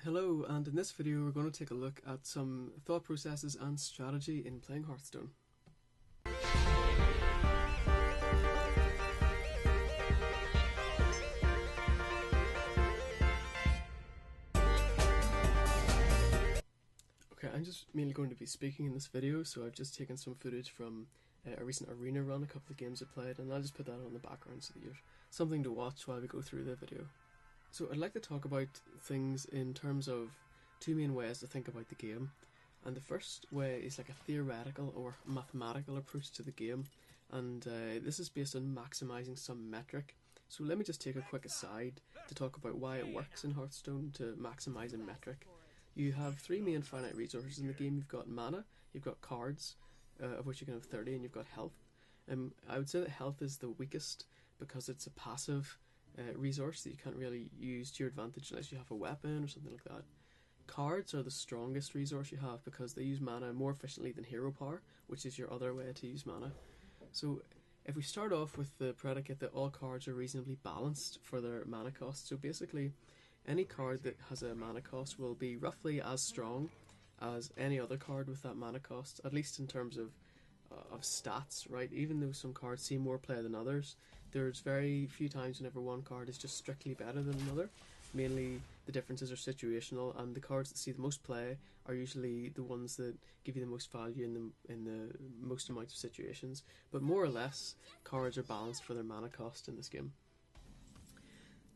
Hello, and in this video we're going to take a look at some thought processes and strategy in playing Hearthstone. Okay, I'm just mainly going to be speaking in this video, so I've just taken some footage from a recent arena run, a couple of games I played, and I'll just put that on the background so that you have something to watch while we go through the video. So I'd like to talk about things in terms of two main ways to think about the game, and the first way is like a theoretical or mathematical approach to the game, and this is based on maximising some metric. So let me just take a quick aside to talk about why it works in Hearthstone to maximise a metric. You have three main finite resources in the game. You've got mana, you've got cards, of which you can have 30, and you've got health. I would say that health is the weakest because it's a passive resource that you can't really use to your advantage unless you have a weapon or something like that. Cards are the strongest resource you have because they use mana more efficiently than hero power, which is your other way to use mana. So if we start off with the predicate that all cards are reasonably balanced for their mana cost, so basically any card that has a mana cost will be roughly as strong as any other card with that mana cost, at least in terms of stats, right? Even though some cards see more play than others, there's very few times whenever one card is just strictly better than another. Mainly the differences are situational, and the cards that see the most play are usually the ones that give you the most value in the most amounts of situations. But more or less, cards are balanced for their mana cost in this game.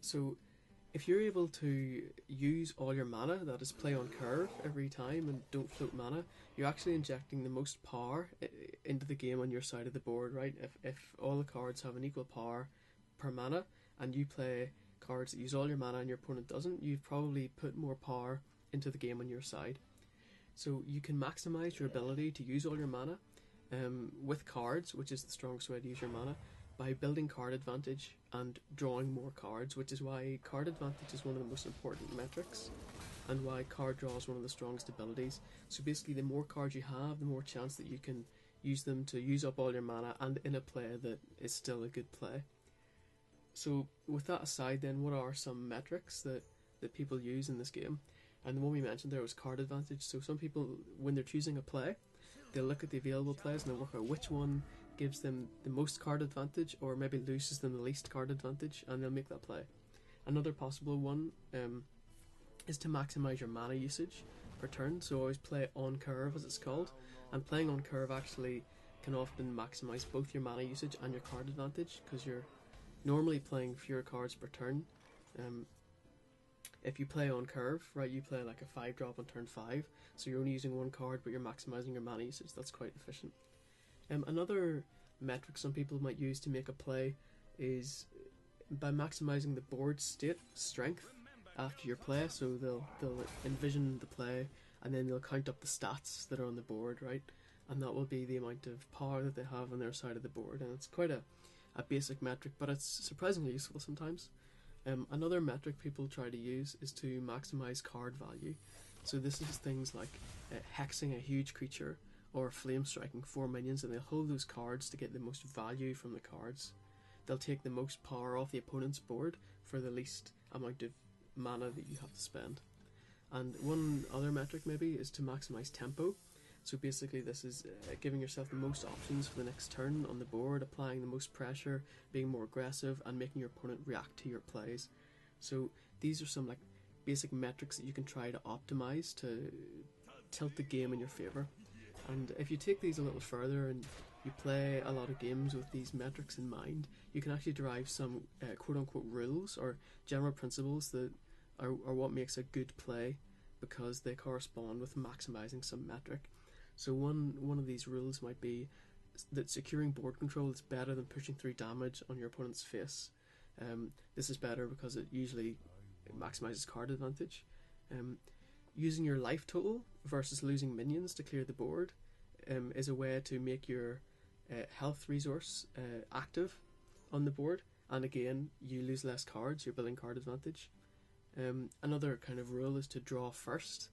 So if you're able to use all your mana, that is play on curve every time and don't float mana, you're actually injecting the most power into the game on your side of the board, right? If all the cards have an equal power per mana and you play cards that use all your mana and your opponent doesn't, you've probably put more power into the game on your side. So you can maximize your ability to use all your mana with cards, which is the strongest way to use your mana, by building card advantage and drawing more cards, which is why card advantage is one of the most important metrics and why card draw is one of the strongest abilities. So basically the more cards you have, the more chance that you can use them to use up all your mana and in a play that is still a good play. So with that aside then, what are some metrics that people use in this game? And the one we mentioned there was card advantage. So some people, when they're choosing a play, they'll look at the available plays and they'll work out which one gives them the most card advantage or maybe loses them the least card advantage, and they'll make that play. Another possible one is to maximize your mana usage per turn, so always play on curve as it's called, and playing on curve actually can often maximize both your mana usage and your card advantage because you're normally playing fewer cards per turn. If you play on curve, right, you play like a 5-drop on turn 5, so you're only using one card but you're maximizing your mana usage. That's quite efficient. Another metric some people might use to make a play is by maximizing the board state strength after your play. So they'll envision the play and then they'll count up the stats that are on the board, right? And that will be the amount of power that they have on their side of the board. And it's quite a basic metric, but it's surprisingly useful sometimes. Another metric people try to use is to maximize card value. So this is things like hexing a huge creature or flame striking 4 minions, and they'll hold those cards to get the most value from the cards. They'll take the most power off the opponent's board for the least amount of mana that you have to spend. And one other metric maybe is to maximize tempo. So basically this is giving yourself the most options for the next turn on the board, applying the most pressure, being more aggressive, and making your opponent react to your plays. So these are some like basic metrics that you can try to optimize to tilt the game in your favour. And if you take these a little further and you play a lot of games with these metrics in mind, you can actually derive some quote-unquote rules or general principles that are what makes a good play because they correspond with maximizing some metric. So one of these rules might be that securing board control is better than pushing 3 damage on your opponent's face. This is better because it usually maximizes card advantage. Using your life total versus losing minions to clear the board is a way to make your health resource active on the board, and again you lose less cards, you're building card advantage. Another kind of rule is to draw first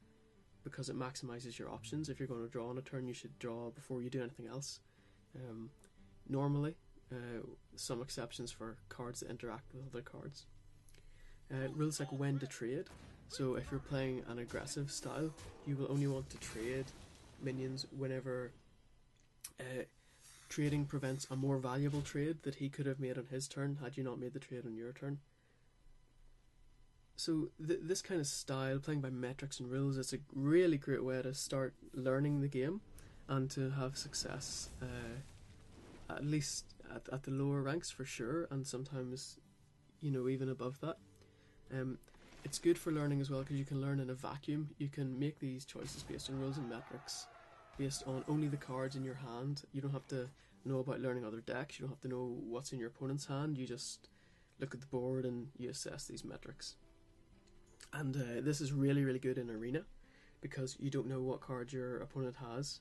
because it maximizes your options. If you're going to draw on a turn, you should draw before you do anything else. Normally, some exceptions for cards that interact with other cards. Rules like when to trade. So if you're playing an aggressive style, you will only want to trade minions whenever trading prevents a more valuable trade that he could have made on his turn had you not made the trade on your turn. So this kind of style, playing by metrics and rules, is a really great way to start learning the game and to have success, at least at the lower ranks for sure, and sometimes, you know, even above that. It's good for learning as well because you can learn in a vacuum. You can make these choices based on rules and metrics, based on only the cards in your hand. You don't have to know about learning other decks. You don't have to know what's in your opponent's hand. You just look at the board and you assess these metrics. And this is really, really good in Arena because you don't know what cards your opponent has.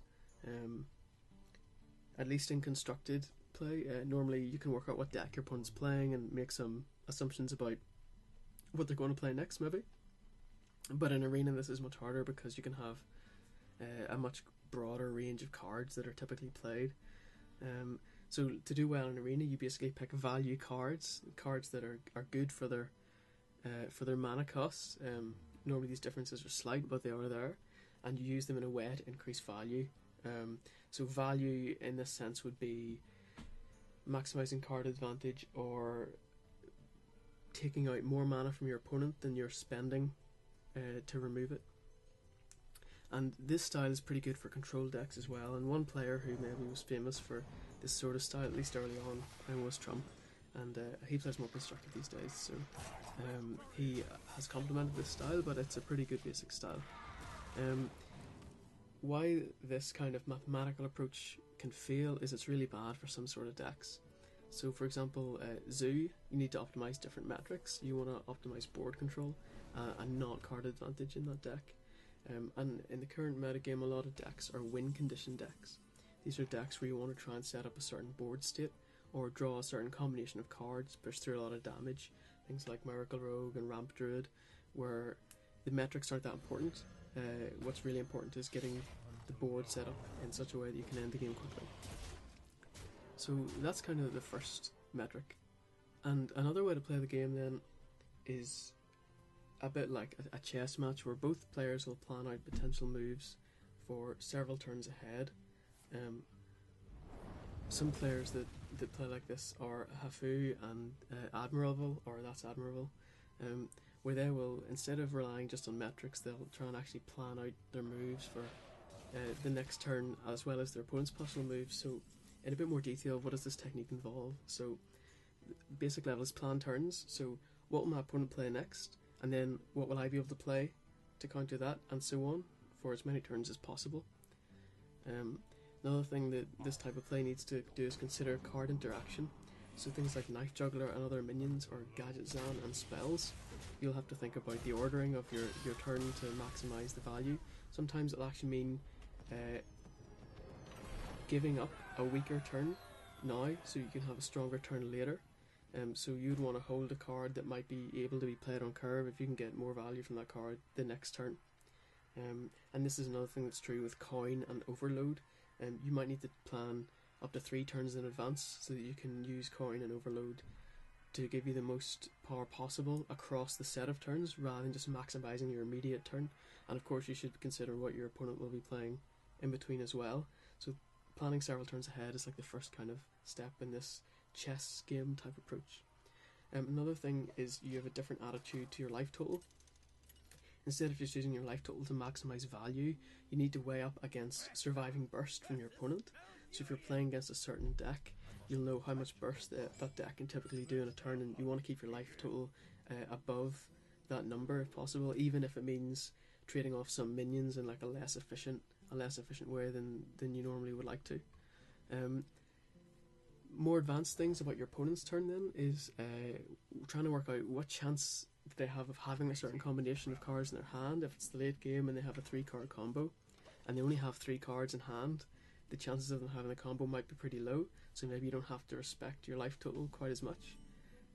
At least in constructed play, normally you can work out what deck your opponent's playing and make some assumptions about what they're going to play next, maybe. But in Arena this is much harder because you can have a much broader range of cards that are typically played. So to do well in Arena, you basically pick value cards that are good for their mana costs. Normally these differences are slight, but they are there, and you use them in a way to increase value. So value in this sense would be maximizing card advantage or taking out more mana from your opponent than you're spending to remove it. And this style is pretty good for control decks as well, and one player who maybe was famous for this sort of style, at least early on, was Trump, and he plays more constructed these days, so he has complemented this style, but it's a pretty good basic style. Why this kind of mathematical approach can fail is it's really bad for some sort of decks. So for example, Zoo, you need to optimize different metrics. You want to optimize board control and not card advantage in that deck. And in the current metagame, a lot of decks are win condition decks. These are decks where you want to try and set up a certain board state or draw a certain combination of cards, push through a lot of damage. Things like Miracle Rogue and Ramp Druid, where the metrics aren't that important. What's really important is getting the board set up in such a way that you can end the game quickly. So that's kind of the first metric. And another way to play the game then is a bit like a chess match where both players will plan out potential moves for several turns ahead. Some players that play like this are Hafu and Admirable, or That's Admirable, where they will, instead of relying just on metrics, they'll try and actually plan out their moves for the next turn as well as their opponent's possible moves. So in a bit more detail, what does this technique involve? So basic level is plan turns, so what will my opponent play next, and then what will I be able to play to counter that, and so on, for as many turns as possible. Another thing that this type of play needs to do is consider card interaction. So things like Knife Juggler and other minions, or Gadget Zan and spells. You'll have to think about the ordering of your turn to maximise the value. Sometimes it'll actually mean giving up a weaker turn now so you can have a stronger turn later. So you'd want to hold a card that might be able to be played on curve if you can get more value from that card the next turn. And this is another thing that's true with Coin and Overload. You might need to plan up to 3 turns in advance so that you can use Coin and Overload to give you the most power possible across the set of turns rather than just maximising your immediate turn. And of course you should consider what your opponent will be playing in between as well. So planning several turns ahead is like the first kind of step in this chess game type approach. Another thing is you have a different attitude to your life total. Instead of just using your life total to maximise value, you need to weigh up against surviving burst from your opponent. So if you're playing against a certain deck, you'll know how much burst that deck can typically do in a turn, and you want to keep your life total above that number if possible, even if it means trading off some minions in like a less efficient way than you normally would like to. More advanced things about your opponent's turn then is trying to work out what chance they have of having a certain combination of cards in their hand. If it's the late game and they have a 3-card combo and they only have 3 cards in hand, the chances of them having a combo might be pretty low, so maybe you don't have to respect your life total quite as much.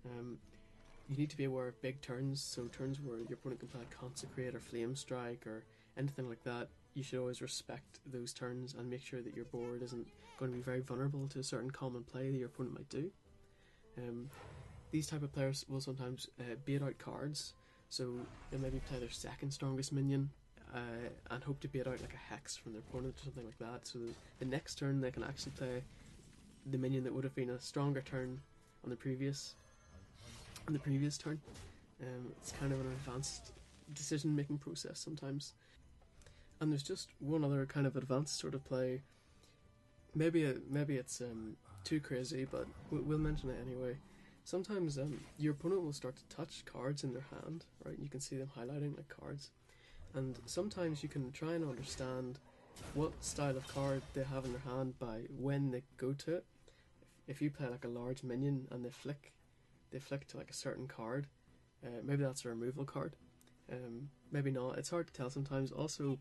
You need to be aware of big turns, so turns where your opponent can play Consecrate or Flame Strike or anything like that. You should always respect those turns and make sure that your board isn't going to be very vulnerable to a certain common play that your opponent might do. These type of players will sometimes bait out cards, So they maybe play their second strongest minion and hope to bait out like a hex from their opponent or something like that. So the next turn they can actually play the minion that would have been a stronger turn on the previous turn. It's kind of an advanced decision making process sometimes. And there's just one other kind of advanced sort of play. Maybe it's too crazy, but we'll mention it anyway. Sometimes your opponent will start to touch cards in their hand, right? You can see them highlighting like cards, and sometimes you can try and understand what style of card they have in their hand by when they go to it. If you play like a large minion and they flick to like a certain card, maybe that's a removal card. Maybe not. It's hard to tell sometimes. Also,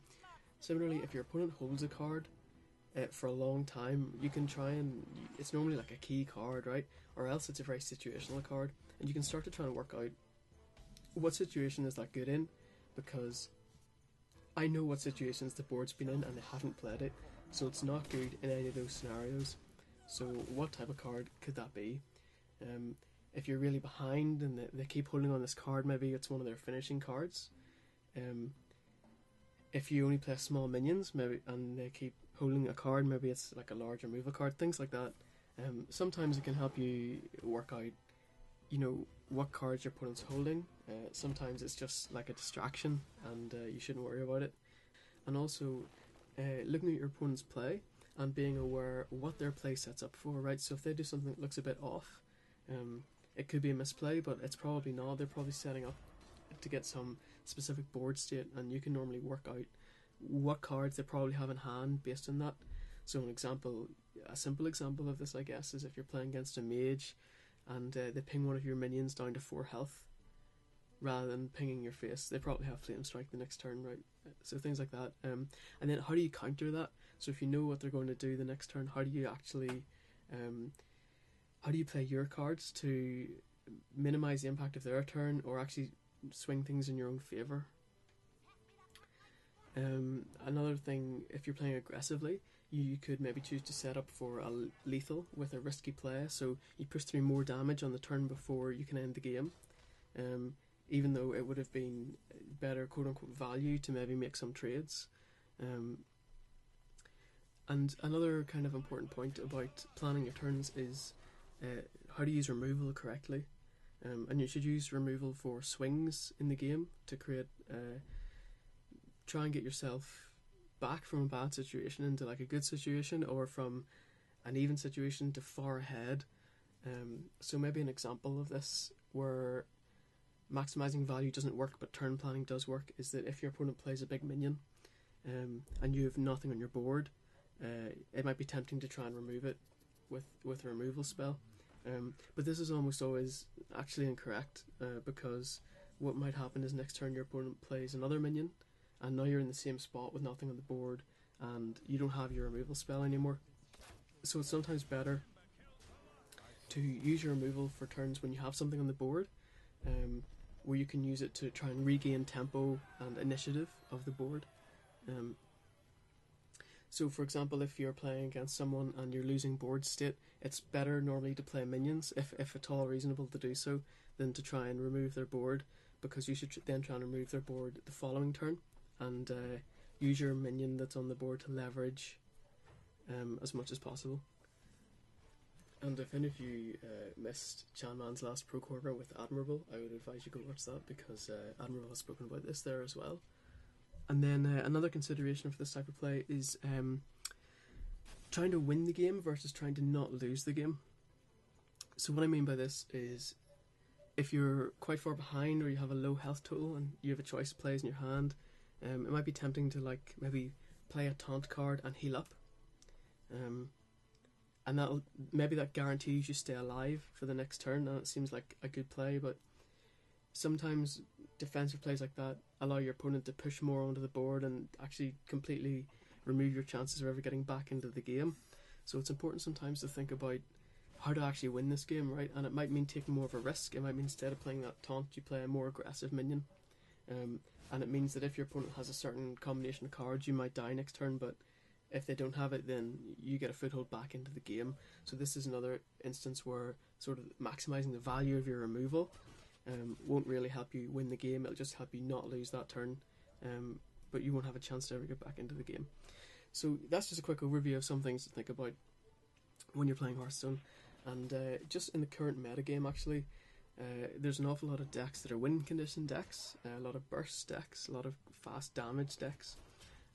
similarly, if your opponent holds a card for a long time, you can try and it's normally like a key card, right? Or else it's a very situational card, and you can start to try and work out what situation is that good in, because I know what situations the board's been in and they haven't played it, so it's not good in any of those scenarios. So what type of card could that be? If you're really behind and they keep holding on this card, maybe it's one of their finishing cards. If you only play small minions, maybe, and they keep holding a card, maybe it's like a large removal card, things like that. Sometimes it can help you work out, what cards your opponent's holding. Sometimes it's just like a distraction, and you shouldn't worry about it. And also, looking at your opponent's play and being aware what their play sets up for, right? So if they do something that looks a bit off, it could be a misplay, but it's probably not. They're probably setting up to get some specific board state, and you can normally work out what cards they probably have in hand based on that. So a simple example of this, I guess, is if you're playing against a mage and they ping one of your minions down to 4 health rather than pinging your face, they probably have Flame Strike the next turn, right? So things like that. And then how do you counter that? So if you know what they're going to do the next turn, how do you actually how do you play your cards to minimize the impact of their turn, or actually swing things in your own favour? Another thing, if you're playing aggressively, you could maybe choose to set up for a lethal with a risky play, so you push through more damage on the turn before you can end the game, even though it would have been better quote-unquote value to maybe make some trades. And another kind of important point about planning your turns is how to use removal correctly. And you should use removal for swings in the game to create try and get yourself back from a bad situation into like a good situation, or from an even situation to far ahead. So maybe an example of this where maximizing value doesn't work but turn planning does work is that if your opponent plays a big minion and you have nothing on your board, it might be tempting to try and remove it with a removal spell. But this is almost always actually incorrect, because what might happen is next turn your opponent plays another minion, and now you're in the same spot with nothing on the board, and you don't have your removal spell anymore. So it's sometimes better to use your removal for turns when you have something on the board, where you can use it to try and regain tempo and initiative of the board. So for example, if you're playing against someone and you're losing board state, it's better normally to play minions, if at all reasonable to do so, than to try and remove their board, because you should then try and remove their board the following turn, and use your minion that's on the board to leverage as much as possible. And if any of you missed Chanman's last Pro Corner with Admirable, I would advise you go watch that, because Admirable has spoken about this there as well. And then another consideration for this type of play is trying to win the game versus trying to not lose the game. So what I mean by this is, if you're quite far behind or you have a low health total and you have a choice of plays in your hand, it might be tempting to like maybe play a taunt card and heal up, and that guarantees you stay alive for the next turn, and it seems like a good play. But sometimes defensive plays like that allow your opponent to push more onto the board and actually completely remove your chances of ever getting back into the game. So it's important sometimes to think about how to actually win this game, right? And it might mean taking more of a risk. It might mean instead of playing that taunt, you play a more aggressive minion. And it means that if your opponent has a certain combination of cards, you might die next turn, but if they don't have it, then you get a foothold back into the game. So this is another instance where sort of maximising the value of your removal won't really help you win the game. It'll just help you not lose that turn, but you won't have a chance to ever get back into the game. So that's just a quick overview of some things to think about when you're playing Hearthstone. And just in the current meta game, actually, there's an awful lot of decks that are win condition decks, a lot of burst decks, a lot of fast damage decks,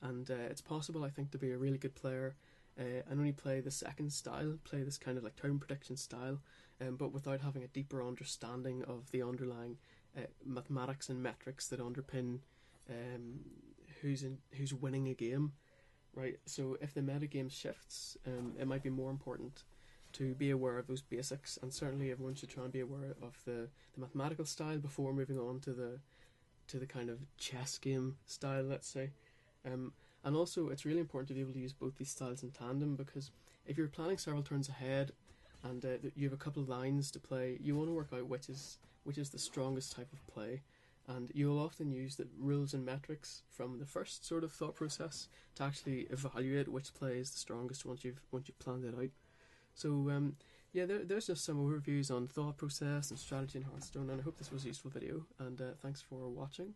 and it's possible, I think, to be a really good player and only play the second style, play this kind of like turn prediction style, but without having a deeper understanding of the underlying mathematics and metrics that underpin who's winning a game. Right, so if the metagame shifts, it might be more important to be aware of those basics, and certainly everyone should try and be aware of the mathematical style before moving on to the kind of chess game style, let's say. And also, it's really important to be able to use both these styles in tandem, because if you're planning several turns ahead and you have a couple of lines to play, you want to work out which is the strongest type of play. And you'll often use the rules and metrics from the first sort of thought process to actually evaluate which play is the strongest once you've planned it out. So yeah, there's just some overviews on thought process and strategy in Hearthstone, and I hope this was a useful video, and thanks for watching.